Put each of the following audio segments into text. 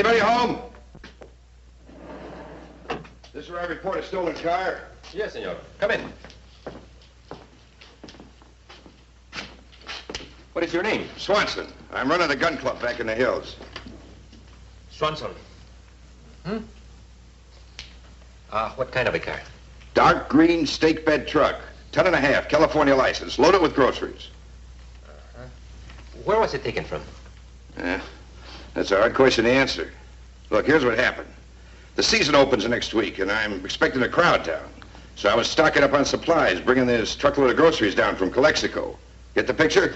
Anybody home? This is where I report a stolen car. Yes, senor. Come in. What is your name? Swanson. I'm running a gun club back in the hills. Swanson. What kind of a car? Dark green stake bed truck. 10.5, California license. Loaded with groceries. Where was it taken from? That's a hard question to answer. Look, here's what happened. The season opens next week, and I'm expecting a crowd down. So I was stocking up on supplies, bringing this truckload of groceries down from Calexico. Get the picture?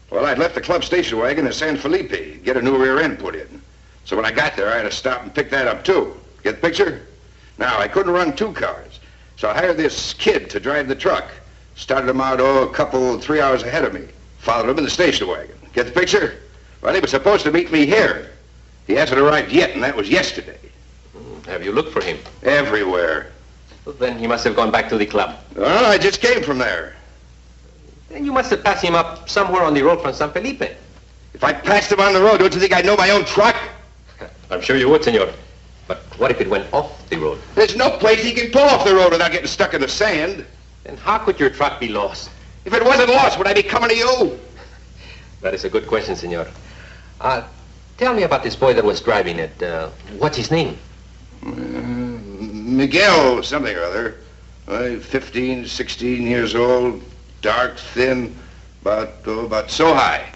Well, I'd left the club station wagon in San Felipe, get a new rear end put in. So when I got there, I had to stop and pick that up, too. Get the picture? Now, I couldn't run 2 cars, so I hired this kid to drive the truck. Started him out, a 3 hours ahead of me. Followed him in the station wagon. Get the picture? Well, he was supposed to meet me here. He hasn't arrived yet, and that was yesterday. Have you looked for him? Everywhere. Well, then he must have gone back to the club. Well, I just came from there. Then you must have passed him up somewhere on the road from San Felipe. If I passed him on the road, don't you think I'd know my own truck? I'm sure you would, senor. But what if it went off the road? There's no place he can pull off the road without getting stuck in the sand. Then how could your truck be lost? If it wasn't lost, would I be coming to you? That is a good question, senor. Tell me about this boy that was driving it. What's his name? Miguel something or other. 15, 16 years old, dark, thin, about so high.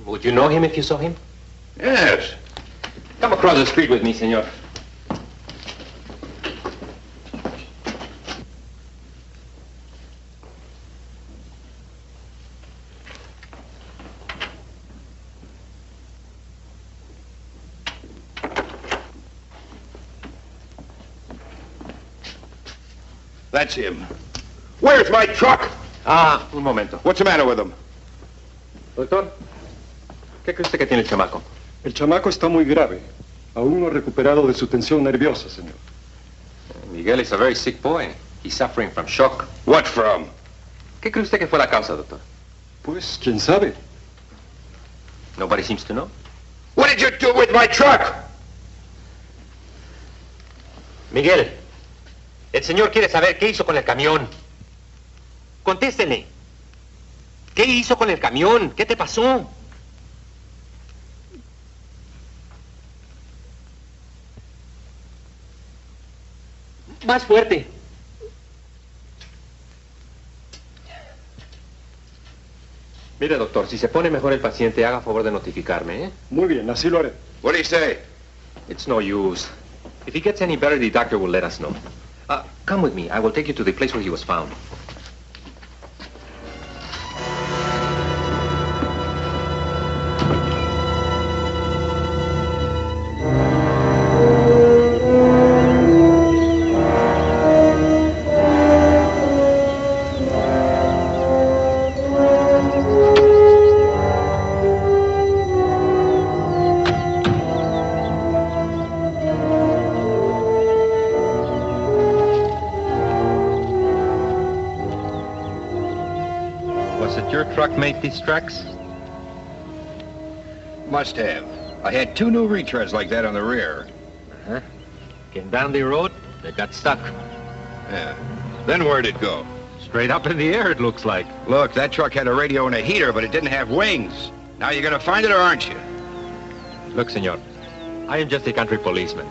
Would you know him if you saw him? Yes. Come across the street with me, senor. That's him. Where's my truck? Un momento. What's the matter with him? Doctor, ¿qué cree usted que tiene el chamaco? El chamaco está muy grave. Aún no ha recuperado de su tensión nerviosa, señor. Miguel is a very sick boy. He's suffering from shock. What from? ¿Qué cree usted que fue la causa, doctor? Pues, ¿quién sabe? Nobody seems to know. What did you do with my truck? Miguel, el señor quiere saber qué hizo con el camión. Contéstele. ¿Qué hizo con el camión? ¿Qué te pasó? Más fuerte. Mire, doctor, si se pone mejor el paciente, haga favor de notificarme, ¿eh? Muy bien, así lo haré. What did he say? It's no use. If he gets any better, the doctor will let us know. Come with me. I will take you to the place where he was found. Truck made these tracks? Must have. I had 2 new retreads like that on the rear. Came down the road, they got stuck. Yeah. Then where'd it go? Straight up in the air, it looks like. Look, that truck had a radio and a heater, but it didn't have wings. Now you're gonna find it, or aren't you? Look, senor, I am just a country policeman.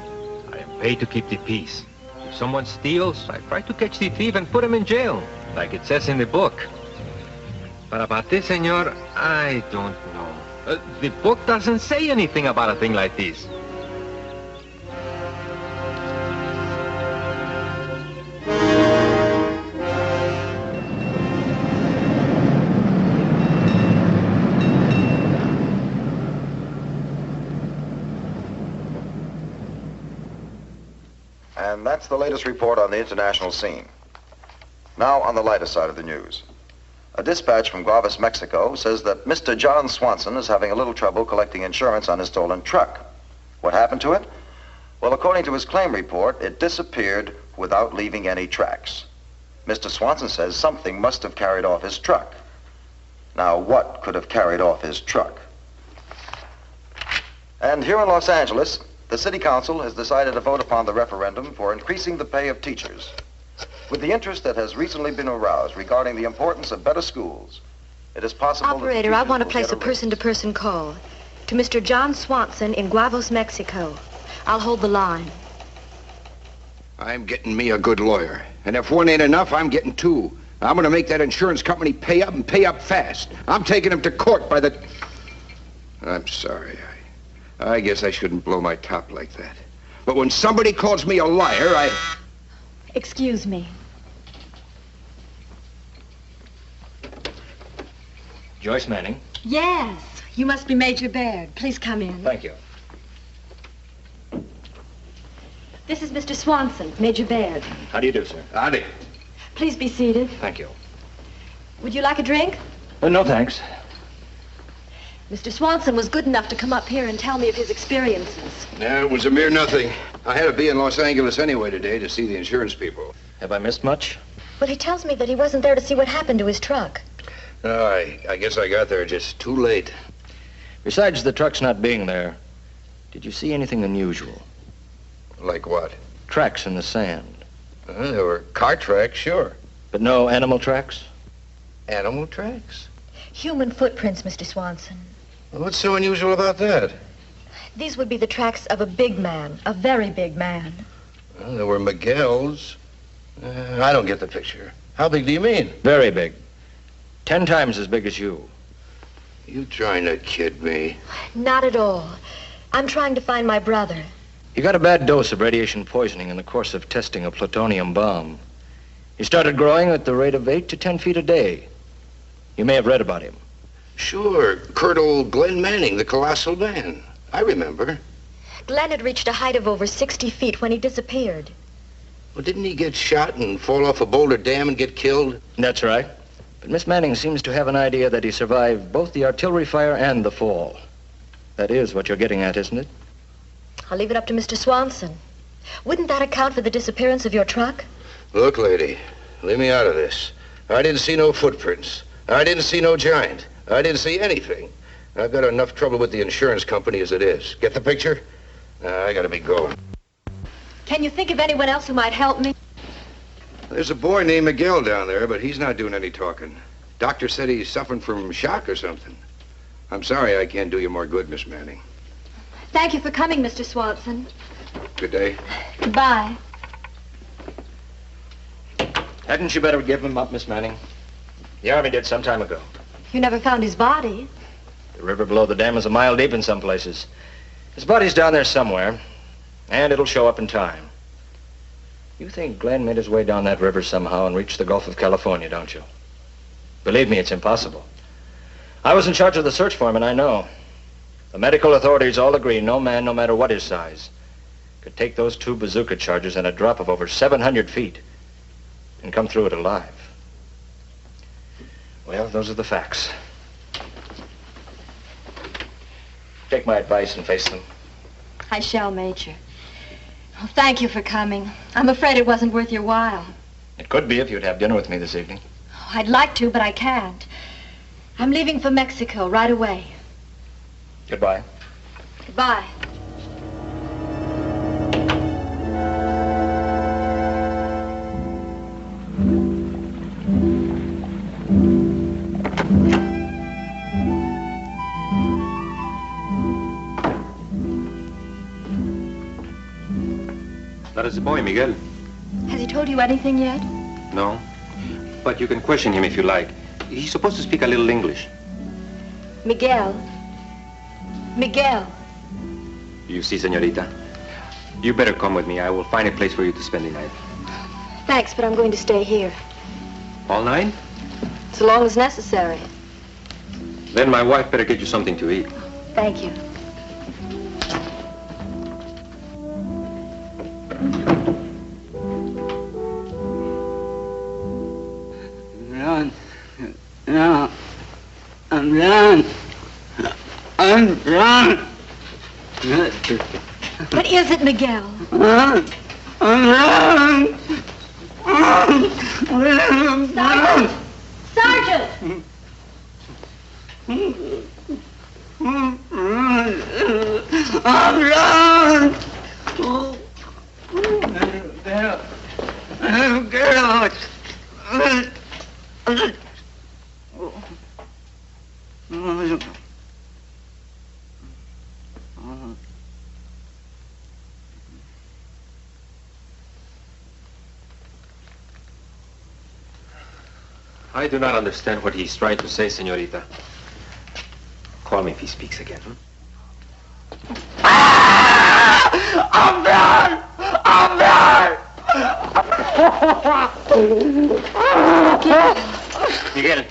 I am paid to keep the peace. If someone steals, I try to catch the thief and put him in jail, like it says in the book. But about this, senor, I don't know. The book doesn't say anything about a thing like this. And that's the latest report on the international scene. Now on the lighter side of the news. A dispatch from Guavas, Mexico says that Mr. John Swanson is having a little trouble collecting insurance on his stolen truck. What happened to it? Well, according to his claim report, it disappeared without leaving any tracks. Mr. Swanson says something must have carried off his truck. Now, what could have carried off his truck? And here in Los Angeles, the City Council has decided to vote upon the referendum for increasing the pay of teachers. With the interest that has recently been aroused regarding the importance of better schools, it is possible Operator, that I want to to place a person-to-person call to Mr. John Swanson in Guavos, Mexico. I'll hold the line. I'm getting me a good lawyer. And if one ain't enough, I'm getting two. I'm going to make that insurance company pay up and pay up fast. I'm taking him to court by the... I'm sorry. I guess I shouldn't blow my top like that. But when somebody calls me a liar, Excuse me. Joyce Manning. Yes, you must be Major Baird. Please come in. Thank you. This is Mr. Swanson, Major Baird. How do you do, sir? Howdy. Please be seated. Thank you. Would you like a drink? No, thanks. Mr. Swanson was good enough to come up here and tell me of his experiences. Yeah, it was a mere nothing. I had to be in Los Angeles anyway today to see the insurance people. Have I missed much? Well, he tells me that he wasn't there to see what happened to his truck. No, I guess I got there just too late. Besides the truck's not being there, did you see anything unusual? Like what? Tracks in the sand. There were car tracks, sure. But no animal tracks? Animal tracks? Human footprints, Mr. Swanson. What's so unusual about that? These would be the tracks of a big man, a very big man. Well, there were Miguel's. I don't get the picture. How big do you mean? Very big. 10 times as big as you. You trying to kid me? Not at all. I'm trying to find my brother. He got a bad dose of radiation poisoning in the course of testing a plutonium bomb. He started growing at the rate of 8 to 10 feet a day. You may have read about him. Sure. Colonel Glenn Manning, the colossal man. I remember. Glenn had reached a height of over 60 feet when he disappeared. Well, didn't he get shot and fall off a Boulder Dam and get killed? That's right. But Miss Manning seems to have an idea that he survived both the artillery fire and the fall. That is what you're getting at, isn't it? I'll leave it up to Mr. Swanson. Wouldn't that account for the disappearance of your truck? Look, lady, leave me out of this. I didn't see no footprints. I didn't see no giant. I didn't see anything. I've got enough trouble with the insurance company as it is. Get the picture? I gotta be going. Can you think of anyone else who might help me? There's a boy named Miguel down there, but he's not doing any talking. Doctor said he's suffering from shock or something. I'm sorry I can't do you more good, Miss Manning. Thank you for coming, Mr. Swanson. Good day. Goodbye. Hadn't you better give him up, Miss Manning? The Army did some time ago. You never found his body. The river below the dam is a mile deep in some places. His body's down there somewhere, and it'll show up in time. You think Glenn made his way down that river somehow and reached the Gulf of California, don't you? Believe me, it's impossible. I was in charge of the search for him, and I know. The medical authorities all agree no man, no matter what his size, could take those 2 bazooka charges in a drop of over 700 feet and come through it alive. Well, those are the facts. Take my advice and face them. I shall, Major. Oh, thank you for coming. I'm afraid it wasn't worth your while. It could be if you'd have dinner with me this evening. Oh, I'd like to, but I can't. I'm leaving for Mexico right away. Goodbye. Goodbye. That is the boy, Miguel. Has he told you anything yet? No. But you can question him if you like. He's supposed to speak a little English. Miguel. Miguel. You see, señorita? You better come with me. I will find a place for you to spend the night. Thanks, but I'm going to stay here. All night? So long as necessary. Then my wife better get you something to eat. Thank you. Run. No. I'm run. I'm run. What is it, Miguel? I'm run. Sergeant! Sergeant! run! Get out! I do not understand what he's trying to say, señorita. Call me if he speaks again. I'm done! I'm done! Miguel.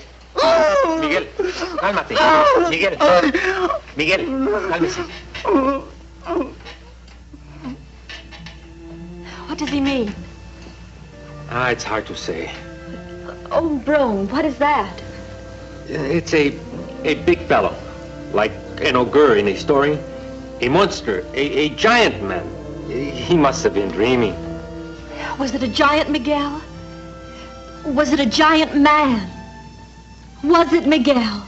Miguel, cálmate. Miguel. Miguel, cálmese. What does he mean? It's hard to say. Oh, Brome, what is that? It's a big fellow, like an ogre in a story. A monster, a giant man. He must have been dreaming. Was it a giant, Miguel? Was it a giant man? Was it Miguel?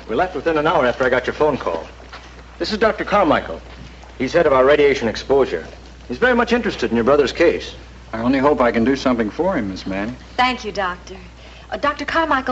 We left within an hour after I got your phone call. This is Dr. Carmichael. He's head of our radiation exposure. He's very much interested in your brother's case. I only hope I can do something for him, Miss Manning. Thank you, Doctor. Dr. Carmichael